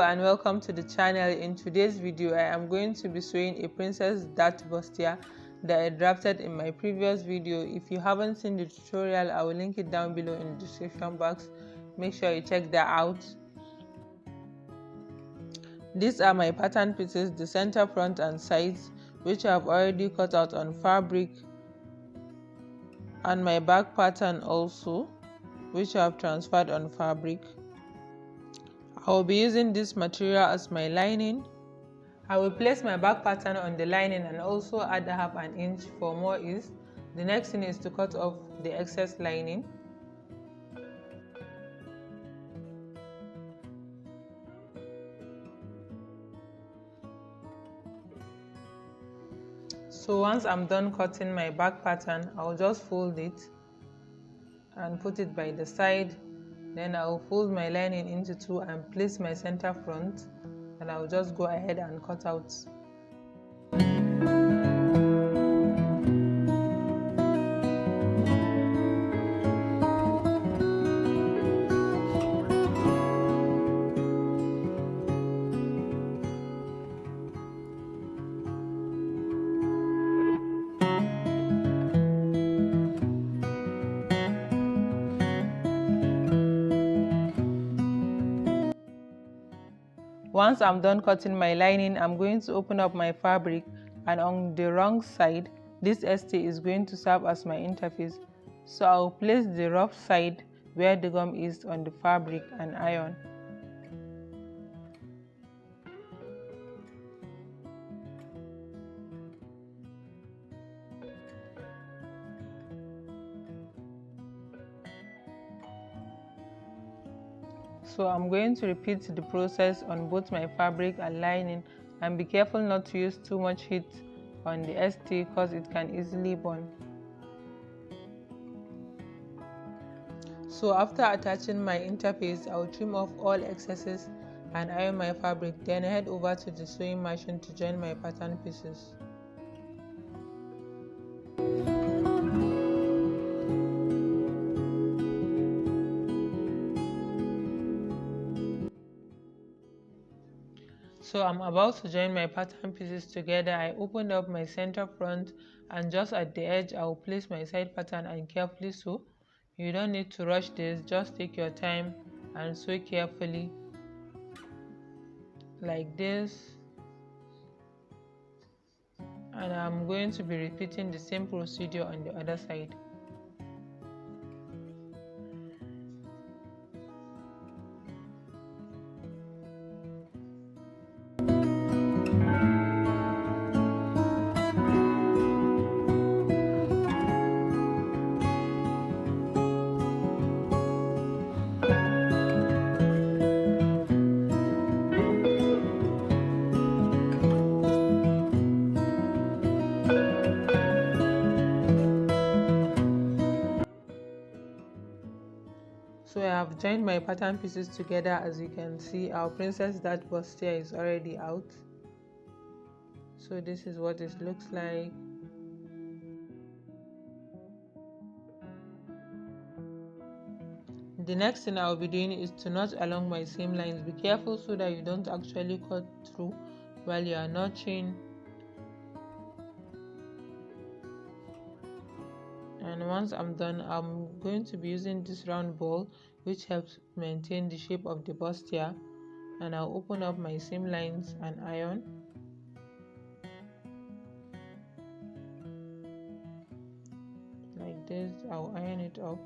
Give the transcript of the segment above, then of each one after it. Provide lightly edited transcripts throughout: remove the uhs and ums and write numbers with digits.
and welcome to the channel. In today's video I am going to be sewing a Princess Dart Bustier that I drafted in my previous video. If you haven't seen the tutorial, I will link it down below in the description box. Make sure you check that out. These are my pattern pieces, the center, front and sides, which I have already cut out on fabric, and my back pattern also, which I have transferred on fabric. I will be using this material as my lining. I will place my back pattern on the lining and also add half an inch for more ease. The next thing is to cut off the excess lining. So once I'm done cutting my back pattern, I'll just fold it and put it by the side. Then I'll fold my lining into two and place my center front, and I'll just go ahead and cut out. Once I'm done cutting my lining, I'm going to open up my fabric, and on the wrong side, this ST is going to serve as my interface. So I'll place the rough side where the gum is on the fabric and iron. So I'm going to repeat the process on both my fabric and lining, and be careful not to use too much heat on the ST because it can easily burn. So after attaching my interface, I will trim off all excesses and iron my fabric, then head over to the sewing machine to join my pattern pieces. So I'm about to join my pattern pieces together. I opened up my center front, and just at the edge I will place my side pattern and carefully sew. You don't need to rush this, just take your time and sew carefully like this. And I'm going to be repeating the same procedure on the other side. So I have joined my pattern pieces together. As you can see, our Princess Dart Bustier is already out. So this is what it looks like. The next thing I will be doing is to notch along my seam lines. Be careful so that you don't actually cut through while you are notching. And once I'm done, I'm going to be using this round ball, which helps maintain the shape of the bustier, and I'll open up my seam lines and iron. Like this, I'll iron it up,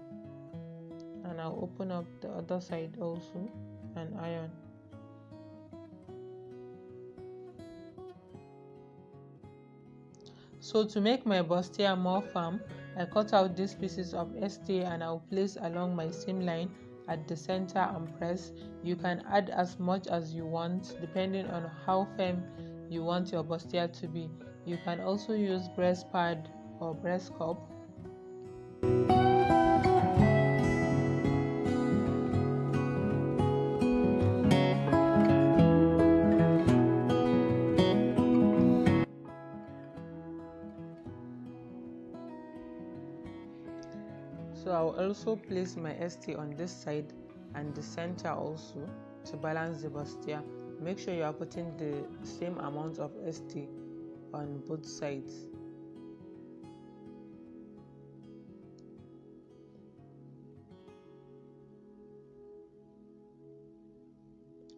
and I'll open up the other side also and iron. So to make my bustier more firm, I cut out these pieces of ST and I'll place along my seam line at the center and press. You can add as much as you want depending on how firm you want your bustier to be. You can also use breast pad or breast cup. So I'll also place my ST on this side and the center also to balance the bustier. Make sure you are putting the same amount of ST on both sides.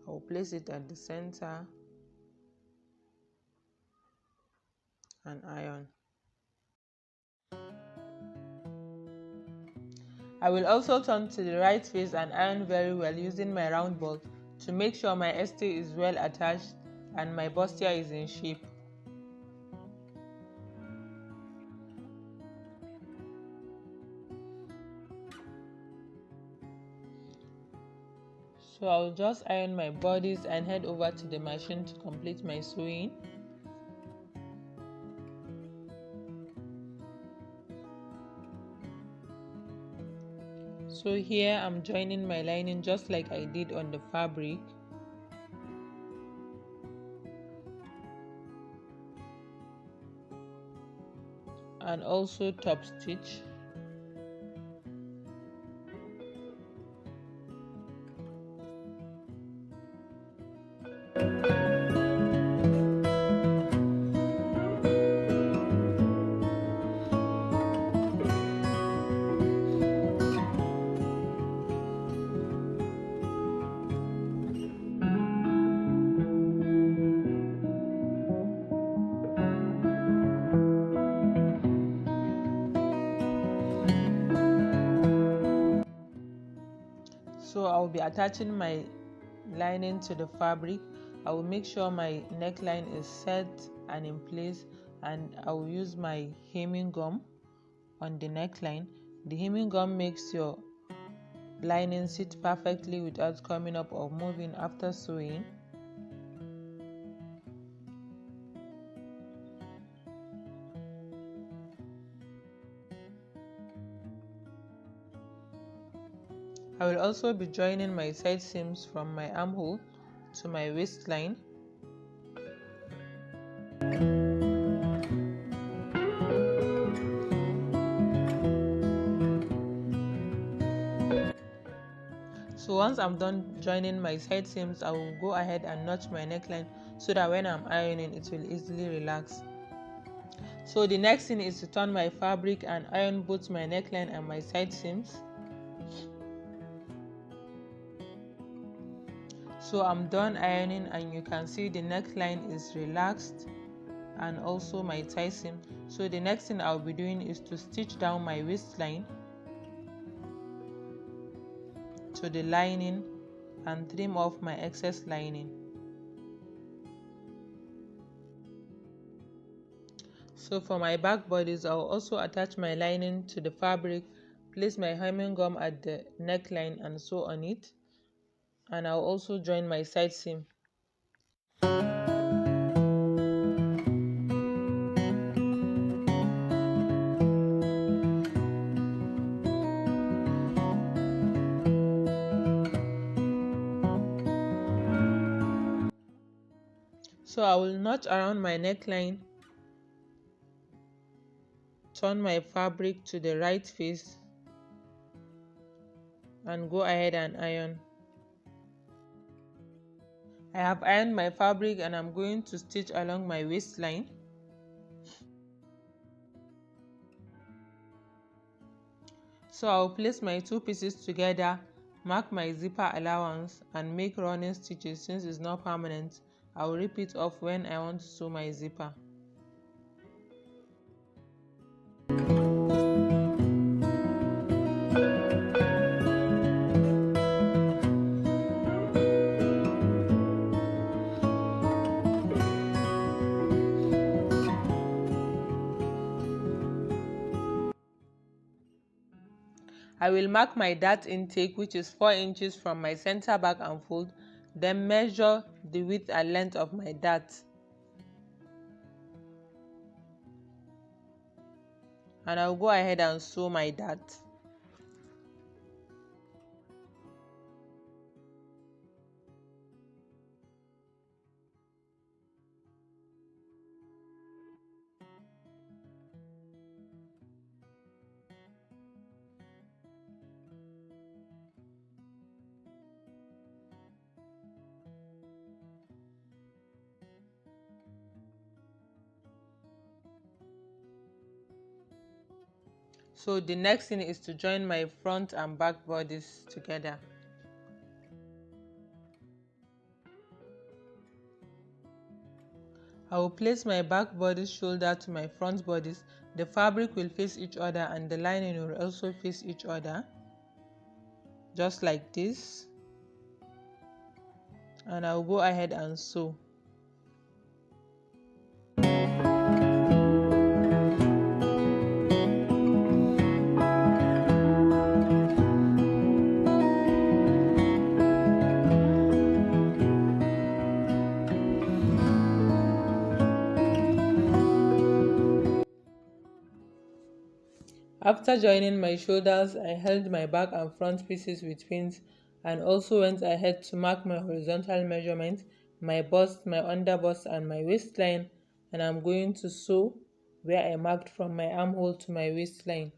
I'll place it at the center and iron. I will also turn to the right face and iron very well using my round ball to make sure my ST is well attached and my bustier is in shape. So I'll just iron my bodice and head over to the machine to complete my sewing. So here I'm joining my lining just like I did on the fabric. And also top stitch. So I'll be attaching my lining to the fabric. I will make sure my neckline is set and in place, and I will use my hemming gum on the neckline. The hemming gum makes your lining sit perfectly without coming up or moving after sewing. I will also be joining my side seams from my armhole to my waistline. So once I'm done joining my side seams, I will go ahead and notch my neckline so that when I'm ironing it will easily relax. So the next thing is to turn my fabric and iron both my neckline and my side seams. So I'm done ironing and you can see the neckline is relaxed and also my tie seam. So the next thing I'll be doing is to stitch down my waistline to the lining and trim off my excess lining. So for my back bodice, I'll also attach my lining to the fabric, place my hemming gum at the neckline and sew on it, and I'll also join my side seam. So I will notch around my neckline, turn my fabric to the right face and go ahead and iron. I have ironed my fabric and I'm going to stitch along my waistline. So I'll place my two pieces together, mark my zipper allowance and make running stitches. Since it's not permanent, I'll rip it off when I want to sew my zipper. I will mark my dart intake, which is 4 inches from my center back and fold, then measure the width and length of my dart. And I'll go ahead and sew my dart. So the next thing is to join my front and back bodies together. I will place my back bodice shoulder to my front bodice. The fabric will face each other and the lining will also face each other, just like this. And I will go ahead and sew. After joining my shoulders, I held my back and front pieces with pins and also went ahead to mark my horizontal measurements, my bust, my under bust and my waistline, and I'm going to sew where I marked from my armhole to my waistline.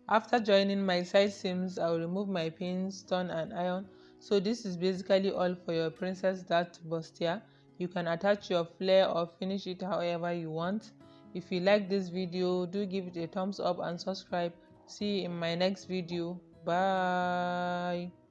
After joining my side seams, I will remove my pins, turn and iron. So this is basically all for your Princess Dart Bustier. You can attach your flare or finish it however you want. If you like this video, do give it a thumbs up and subscribe. See you in my next video. Bye.